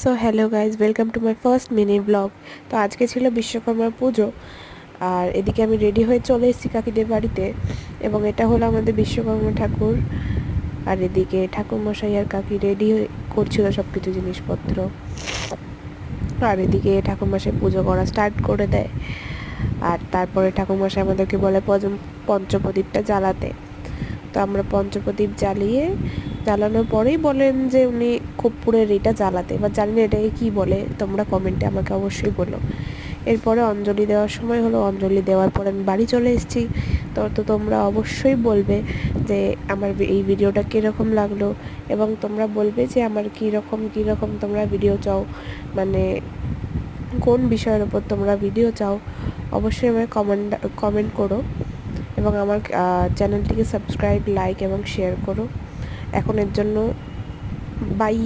So hello guys, welcome to my first mini blog. তো আজকে ছিল বিশ্বকর্মার পুজো, আর এদিকে আমি রেডি হয়ে চলে এসেছি কাকিদের বাড়িতে। এবং এটা হলো আমাদের বিশ্বকর্মা ঠাকুর। আর এদিকে ঠাকুরমশাই আর কাকি রেডি করছিল সব কিছু জিনিসপত্র। আর এদিকে ঠাকুরমশাই পুজো করা স্টার্ট করে দেয়। আর তারপরে ঠাকুরমশাই আমাদেরকে বলে পঞ্চপ্রদীপটা জ্বালাতে। তো আমরা পঞ্চপ্রদীপ জ্বালানোর পরেই বলেন যে উনি কর্পূরের এটা জ্বালাতে। এবার জানি না এটাকে কী বলে, তোমরা কমেন্টে আমাকে অবশ্যই বলো। এরপরে অঞ্জলি দেওয়ার সময় হলো, অঞ্জলি দেওয়ার পর আমি বাড়ি চলে এসেছি। তো তোমরা অবশ্যই বলবে যে আমার এই ভিডিওটা কীরকম লাগলো, এবং তোমরা বলবে যে আমার কীরকম তোমরা ভিডিও চাও, মানে কোন বিষয়ের ওপর তোমরা ভিডিও চাও। অবশ্যই আমায় কমেন্ট করো, এবং আমার চ্যানেলটিকে সাবস্ক্রাইব, লাইক এবং শেয়ার করো। এখন এর জন্য বাই।